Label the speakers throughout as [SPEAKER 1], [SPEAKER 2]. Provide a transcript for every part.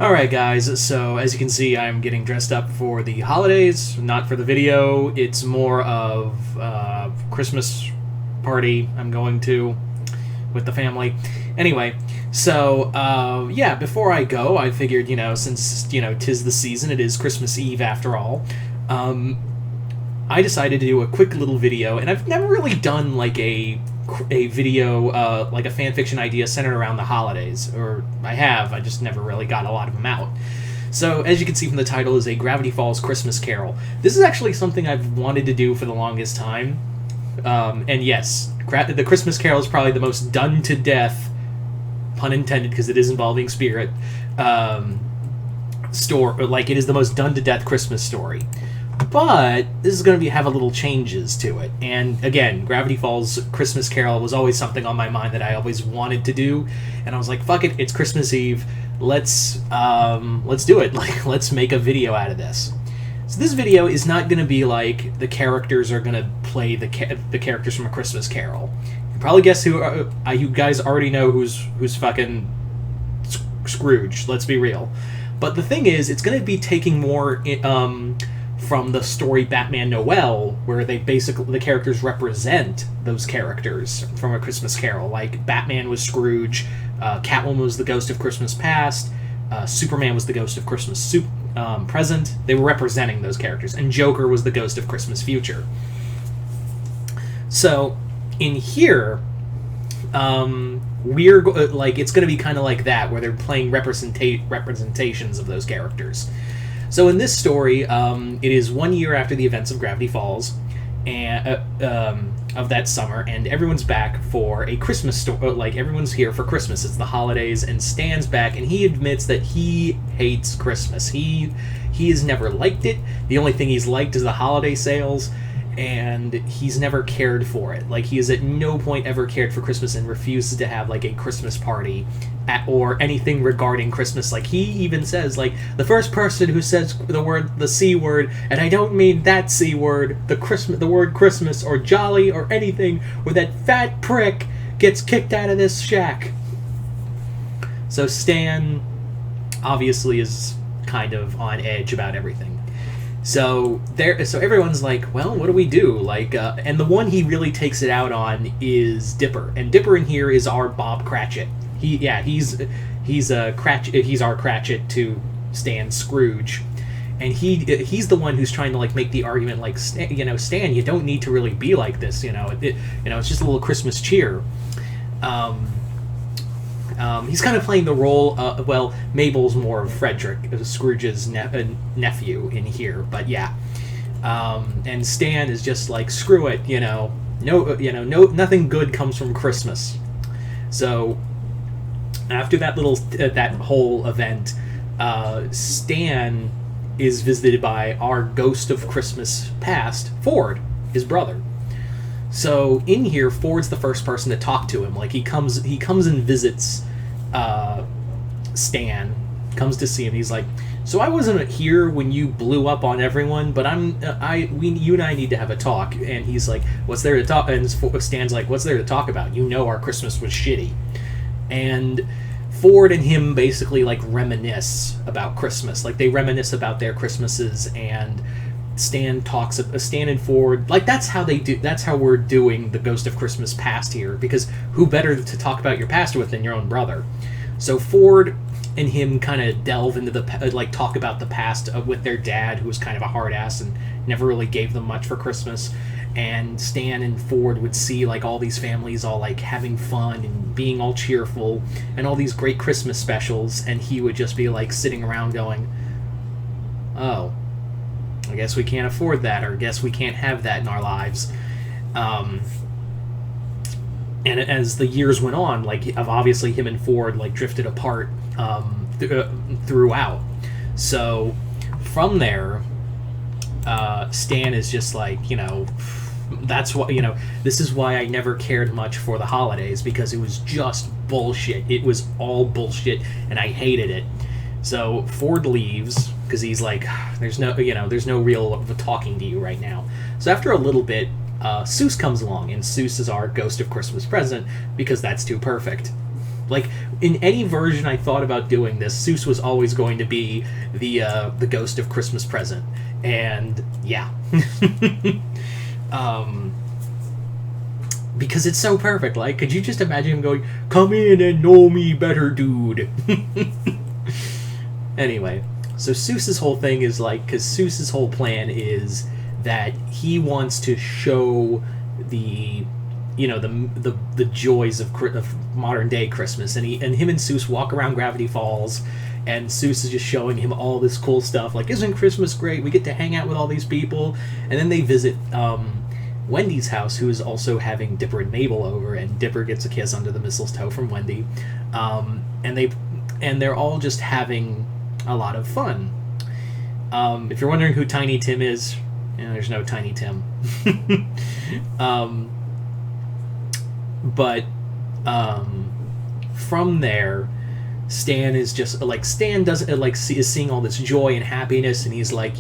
[SPEAKER 1] Alright guys, so as you can see I'm getting dressed up for the holidays, not for the video. It's more of a Christmas party I'm going to with the family. Anyway, so yeah, before I go, I figured, since, 'tis the season, it is Christmas Eve after all, I decided to do a quick little video, and I've never really done like a video, like a fan fiction idea centered around the holidays, or I just never really got a lot of them out. So, as you can see from the title, is a Gravity Falls Christmas Carol. This is actually something I've wanted to do for the longest time, and yes, the Christmas Carol is probably the most done to death, pun intended, because it is involving spirit, it is the most done to death Christmas story. But this is going to have a little changes to it. And again, Gravity Falls Christmas Carol was always something on my mind that I always wanted to do. And I was like, fuck it, it's Christmas Eve. Let's do it. Let's make a video out of this. So this video is not going to be like the characters are going to play the characters from A Christmas Carol. You can probably guess who. You guys already know who's fucking Scrooge. Let's be real. But the thing is, it's going to be taking more from the story Batman Noel, where the characters represent those characters from A Christmas Carol. Like, Batman was Scrooge, Catwoman was the Ghost of Christmas Past, Superman was the Ghost of Christmas Present. They were representing those characters. And Joker was the Ghost of Christmas Future. So, in here, it's going to be kind of like that, where they're playing representations of those characters. So in this story, it is 1 year after the events of Gravity Falls, and of that summer, and everyone's back for a Christmas story. Like, everyone's here for Christmas. It's the holidays, and Stan's back, and he admits that he hates Christmas. He has never liked it. The only thing he's liked is the holiday sales, and he's never cared for it. Like, he has at no point ever cared for Christmas and refuses to have, like, a Christmas party or anything regarding Christmas. Like, he even says, like, the first person who says the C word, and I don't mean that C word, the word Christmas or jolly or anything, or that fat prick gets kicked out of this shack. So Stan obviously is kind of on edge about everything. So everyone's like, well, what do we do? Like, and the one he really takes it out on is Dipper, and Dipper in here is our Bob Cratchit. He's our Cratchit to Stan Scrooge, and he's the one who's trying to like make the argument, like, Stan, you don't need to really be like this. It's just a little Christmas cheer. He's kind of playing the role. Mabel's more of Frederick, Scrooge's nephew in here, but yeah. And Stan is just like, screw it, nothing good comes from Christmas. So after that whole event, Stan is visited by our Ghost of Christmas Past, Ford, his brother. So in here, Ford's the first person to talk to him. Like, he comes and visits Stan, comes to see him. He's like, so I wasn't here when you blew up on everyone, but you and I need to have a talk. And he's like, what's there to talk? And Stan's like, what's there to talk about? Our Christmas was shitty. And Ford and him basically like reminisce about Christmas. Like, they reminisce about their Christmases, and Stan and Ford, like, that's how we're doing the Ghost of Christmas Past here, because who better to talk about your past with than your own brother? So Ford and him kind of delve into talk about the past with their dad, who was kind of a hard ass and never really gave them much for Christmas. And Stan and Ford would see like all these families all like having fun and being all cheerful and all these great Christmas specials, and he would just be like sitting around going, oh, I guess we can't afford that, or I guess we can't have that in our lives. And as the years went on, like, obviously him and Ford like drifted apart throughout. So from there, Stan is just like, that's what, this is why I never cared much for the holidays, because it was just bullshit. It was all bullshit, and I hated it. So Ford leaves because he's like, there's no real talking to you right now. So after a little bit, Seuss comes along, and Seuss is our Ghost of Christmas Present, because that's too perfect. Like, in any version I thought about doing this, Seuss was always going to be the Ghost of Christmas Present. And, yeah. Because it's so perfect. Like, could you just imagine him going, "Come in and know me better, dude." Anyway, so Seuss's whole thing is like, because Seuss's whole plan is that he wants to show the, the joys of modern day Christmas, and him and Seuss walk around Gravity Falls, and Seuss is just showing him all this cool stuff. Like, isn't Christmas great? We get to hang out with all these people, and then they visit Wendy's house, who is also having Dipper and Mabel over, and Dipper gets a kiss under the mistletoe from Wendy, and they're all just having a lot of fun. If you're wondering who Tiny Tim is, there's no Tiny Tim. But from there, Stan is just like, Stan doesn't is seeing all this joy and happiness, and he's like,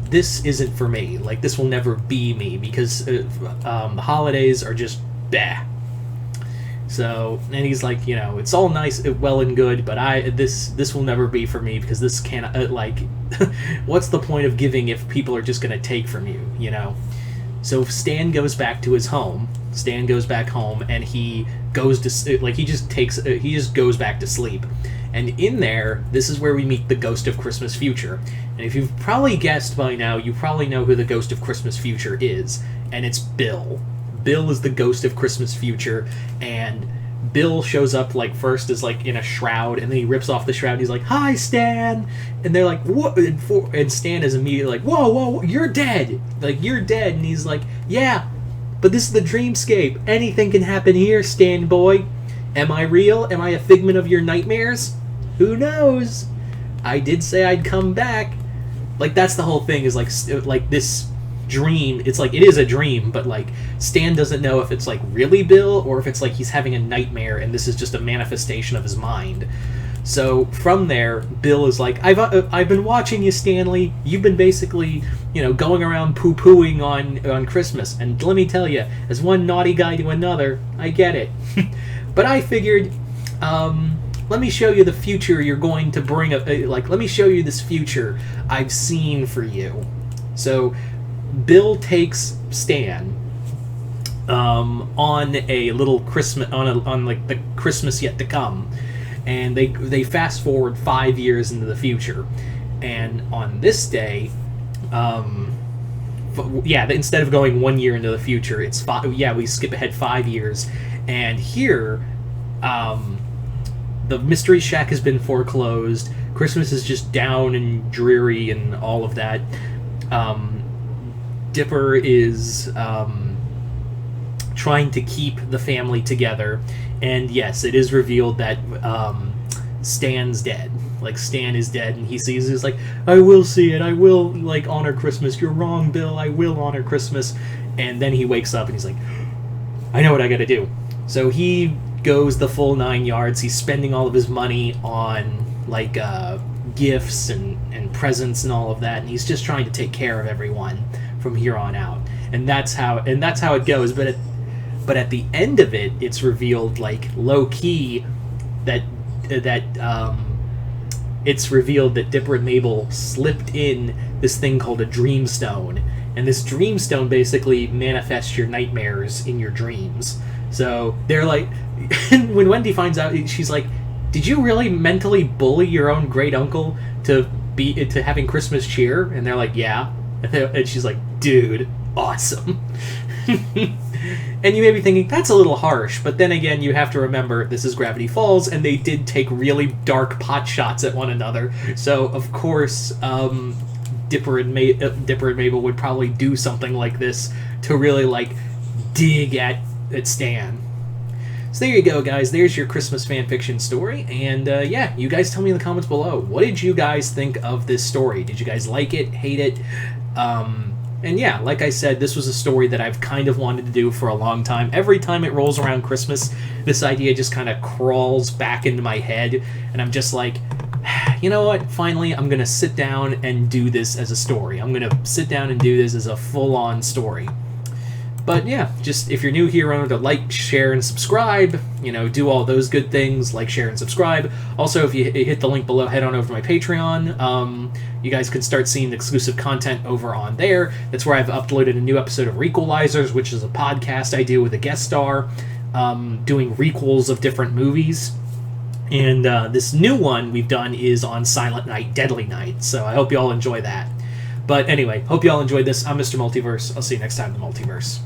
[SPEAKER 1] this isn't for me. Like, this will never be me, because the holidays are just bah. So, and he's like, it's all nice, well and good, but this will never be for me, because this can't, what's the point of giving if people are just going to take from you, So Stan goes back to his home. Stan goes back home, and he goes to, he just goes back to sleep. And in there, this is where we meet the Ghost of Christmas Future. And if you've probably guessed by now, you probably know who the Ghost of Christmas Future is. And it's Bill. Bill is the Ghost of Christmas Future, and Bill shows up, first as, in a shroud, and then he rips off the shroud, and he's like, "Hi, Stan!" And they're like, "What?" And Stan is immediately like, whoa, you're dead! You're dead! And he's like, "Yeah, but this is the dreamscape. Anything can happen here, Stan boy. Am I real? Am I a figment of your nightmares? Who knows? I did say I'd come back." That's the whole thing, is this dream. It's it is a dream, but Stan doesn't know if it's really Bill, or if it's he's having a nightmare and this is just a manifestation of his mind. So from there, Bill is like, I've been watching you, Stanley. You've been basically, going around poo-pooing on Christmas, and let me tell you, as one naughty guy to another, I get it. But I figured, let me show you the future you're going to bring up. Let me show you this future I've seen for you. So Bill takes Stan on a little Christmas, on the Christmas yet to come, and they fast forward 5 years into the future, and on this day, instead of going 1 year into the future, it's we skip ahead 5 years, and here, the Mystery Shack has been foreclosed. Christmas is just down and dreary and all of that. Dipper is trying to keep the family together, and yes, it is revealed that Stan's dead. Stan is dead, and he sees it, he's like, "I will see it, I will honor Christmas. You're wrong, Bill, I will honor Christmas." And then he wakes up and he's like, "I know what I gotta do." So he goes the full 9 yards. He's spending all of his money on gifts and presents and all of that, and he's just trying to take care of everyone from here on out. And that's how it goes. But at the end of it, it's revealed low key that it's revealed that Dipper and Mabel slipped in this thing called a dreamstone, and this dreamstone basically manifests your nightmares in your dreams. So they're when Wendy finds out, she's like, "Did you really mentally bully your own great uncle to having Christmas cheer?" And they're like, "Yeah." And she's like, "Dude, awesome." And you may be thinking, that's a little harsh, but then again, you have to remember, this is Gravity Falls, and they did take really dark pot shots at one another, so of course, Dipper and Mabel would probably do something like this to really, dig at Stan. So there you go, guys. There's your Christmas fanfiction story, and you guys tell me in the comments below, what did you guys think of this story? Did you guys like it, hate it? And yeah, like I said, this was a story that I've kind of wanted to do for a long time. Every time it rolls around Christmas, this idea just kind of crawls back into my head, and I'm just like, you know what, finally I'm going to sit down and do this as a story. I'm going to sit down and do this as a full-on story. But yeah, just if you're new here, remember to like, share, and subscribe. Do all those good things, like, share, and subscribe. Also, if you hit the link below, head on over to my Patreon. You guys can start seeing exclusive content over on there. That's where I've uploaded a new episode of Requalizers, which is a podcast I do with a guest star, doing requels of different movies. And this new one we've done is on Silent Night, Deadly Night. So I hope you all enjoy that. But anyway, hope you all enjoyed this. I'm Mr. Multiverse. I'll see you next time in the Multiverse.